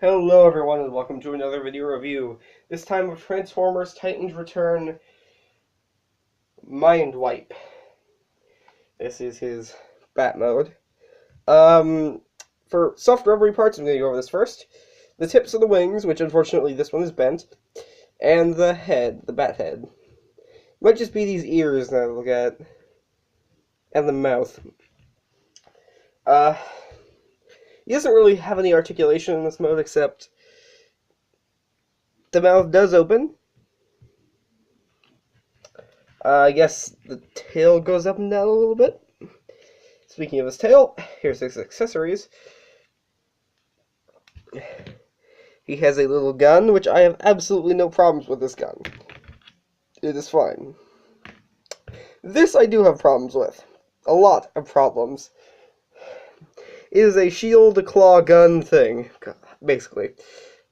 Hello everyone and welcome to another video review. This time of Transformers Titans Return Mindwipe. This is his bat mode. For soft rubbery parts, I'm going to go over this first. The tips of the wings, which unfortunately this one is bent, and the head, the bat head. Might just be these ears that I look at, and the mouth. He doesn't really have any articulation in this mode except the mouth does open. I guess the tail goes up and down a little bit. Speaking of his tail, here's his accessories. He has a little gun, which I have absolutely no problems with this gun. It is fine. This I do have problems with. A lot of problems. It is a shield claw gun thing, basically.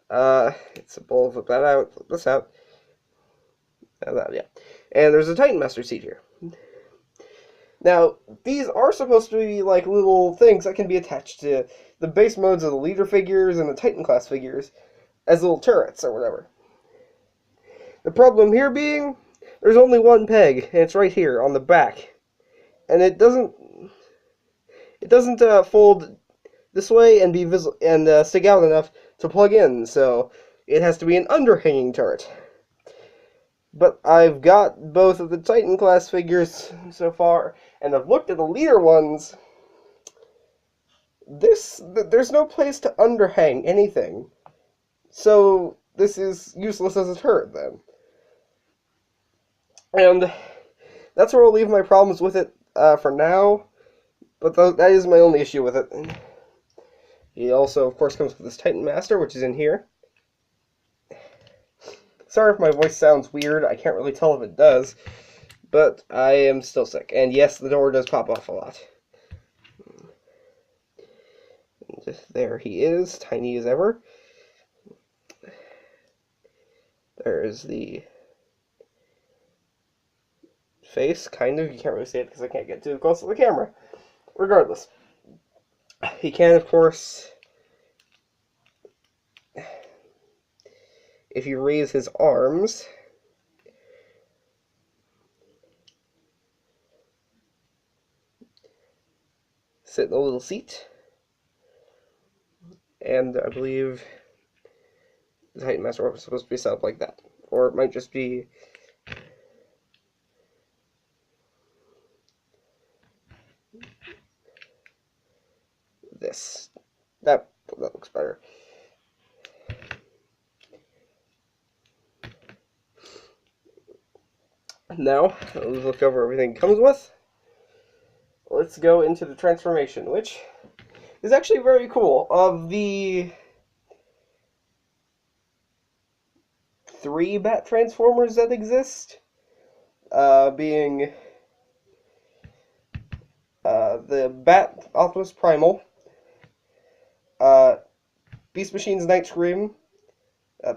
It's simple. Flip that out, flip this out. Yeah. And there's a Titan Master seat here. Now, these are supposed to be like little things that can be attached to the base modes of the leader figures and the Titan class figures as little turrets or whatever. The problem here being, there's only one peg, and it's right here on the back. And it doesn't fold this way and be visible and stick out enough to plug in, so it has to be an underhanging turret. But I've got both of the Titan class figures so far, and I've looked at the leader ones. There's no place to underhang anything. So this is useless as a turret then. And that's where I'll leave my problems with it for now. But that is my only issue with it. He also, of course, comes with this Titan Master, which is in here. Sorry if my voice sounds weird. I can't really tell if it does. But I am still sick. And yes, the door does pop off a lot. And there he is, tiny as ever. There's the face, kind of. You can't really see it because I can't get too close to the camera. Regardless. He can, of course, if you raise his arms, sit in a little seat, and I believe the Titan Master is supposed to be set up like that. Or it might just be this. That looks better. Now, let's look over everything it comes with. Let's go into the transformation, which is actually very cool. Of the 3 Bat Transformers that exist, being the Bat Optimus Primal, Beast Machine's Night Scream,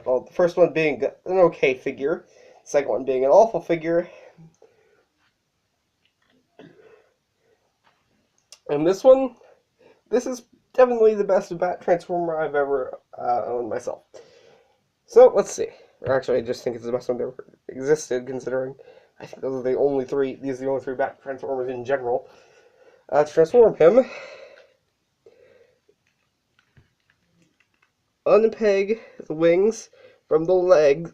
well, the first one being an okay figure, the second one being an awful figure, and this is definitely the best Bat Transformer I've ever owned myself. So, let's see. Or actually, I just think it's the best one that ever existed, considering I think these are the only 3 Bat Transformers in general. To transform him, unpeg the wings from the legs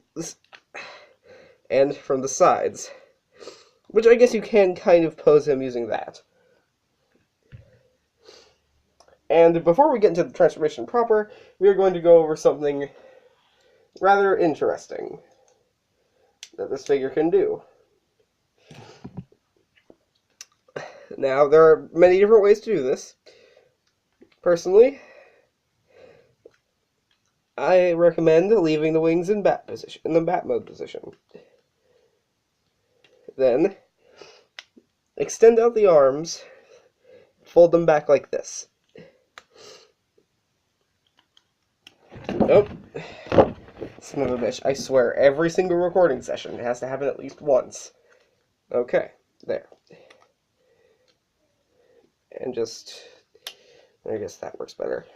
and from the sides, which I guess you can kind of pose him using that. And before we get into the transformation proper, we are going to go over something rather interesting that this figure can do. Now, there are many different ways to do this. Personally, I recommend leaving the wings in bat position, in the bat mode position. Then, extend out the arms, fold them back like this. Nope. Son of a bitch. I swear, every single recording session has to happen at least once. Okay, there. And just, I guess that works better.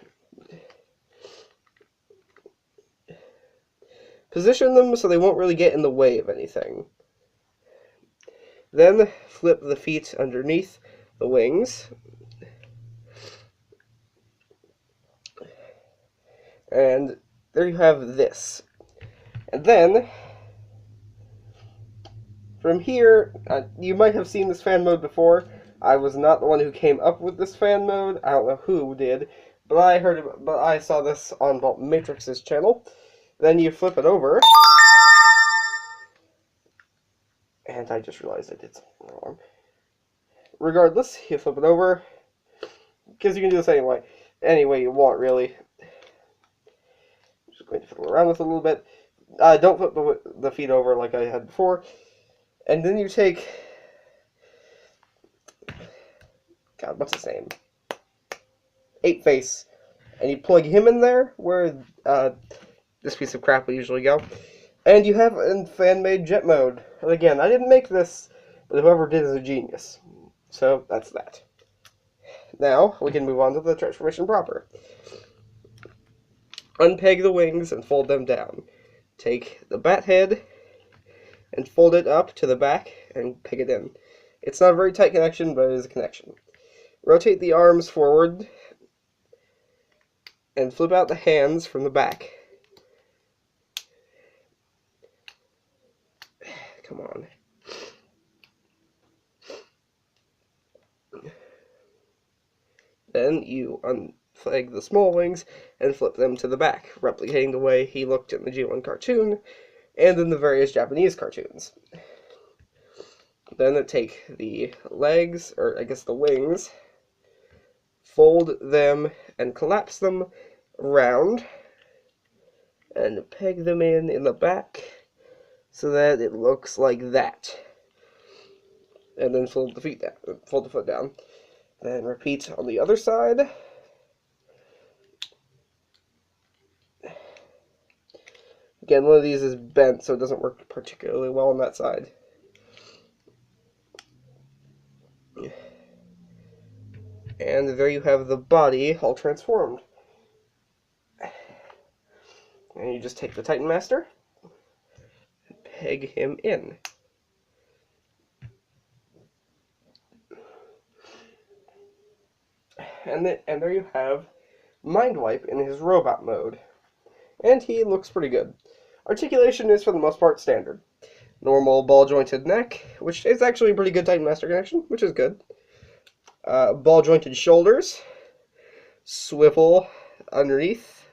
Position them so they won't really get in the way of anything. Then flip the feet underneath the wings. And there you have this. And then, from here, you might have seen this fan mode before. I was not the one who came up with this fan mode. I don't know who did, but I saw this on Vault Matrix's channel. Then you flip it over, and I just realized I did something wrong. Regardless, you flip it over, because you can do this any way you want, really. I'm just going to fiddle around with it a little bit. Don't flip the feet over like I had before. And then you take... God, what's his name? Ape Face. And you plug him in there, where this piece of crap would usually go. And you have in fan-made jet mode. And again, I didn't make this, but whoever did is a genius. So, that's that. Now, we can move on to the transformation proper. Unpeg the wings and fold them down. Take the bat head and fold it up to the back and peg it in. It's not a very tight connection, but it is a connection. Rotate the arms forward and flip out the hands from the back. Come on. Then you unflag the small wings and flip them to the back, replicating the way he looked in the G1 cartoon and in the various Japanese cartoons. Then take the legs, or I guess the wings, fold them and collapse them around, and peg them in the back so that it looks like that. And then fold the feet down, fold the foot down. Then repeat on the other side. Again, one of these is bent, so it doesn't work particularly well on that side. And there you have the body all transformed. And you just take the Titan Master and peg him in. And there you have Mindwipe in his robot mode. And he looks pretty good. Articulation is for the most part standard. Normal ball-jointed neck, which is actually a pretty good Titan Master connection, which is good. Ball-jointed shoulders. Swivel underneath.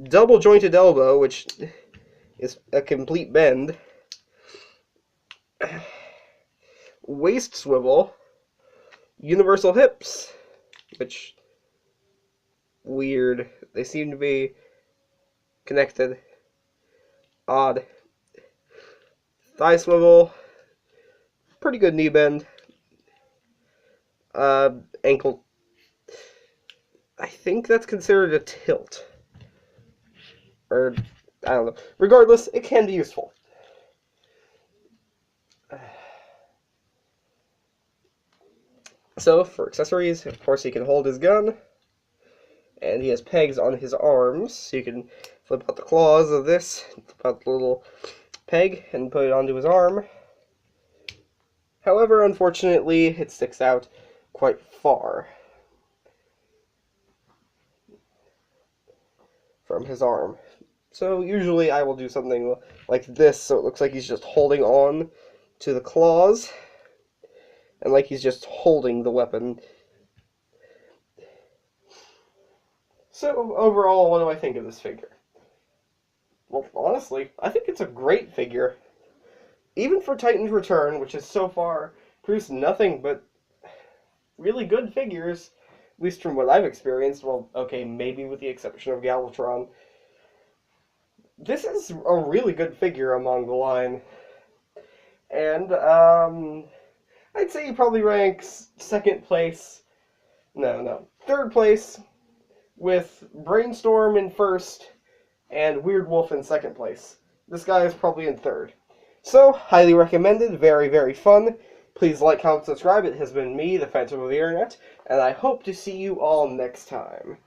Double-jointed elbow, which is a complete bend. Waist swivel. Universal hips, which, weird. They seem to be connected. Odd. Thigh swivel. Pretty good knee bend. Ankle. I think that's considered a tilt. Or, I don't know. Regardless, it can be useful. So, for accessories, of course, he can hold his gun. And he has pegs on his arms, so you can flip out the claws of this, flip out the little peg, and put it onto his arm. However, unfortunately, it sticks out quite far from his arm. So, usually I will do something like this, so it looks like he's just holding on to the claws, and like he's just holding the weapon. So, overall, what do I think of this figure? Well, honestly, I think it's a great figure. Even for Titan's Return, which has so far produced nothing but really good figures, at least from what I've experienced. Well, okay, maybe with the exception of Galvatron. This is a really good figure among the line. And, I'd say he probably ranks second place. No, third place, with Brainstorm in first and Weird Wolf in second place. This guy is probably in third. So, highly recommended, very, very fun. Please like, comment, subscribe. It has been me, the Phantom of the Internet, and I hope to see you all next time.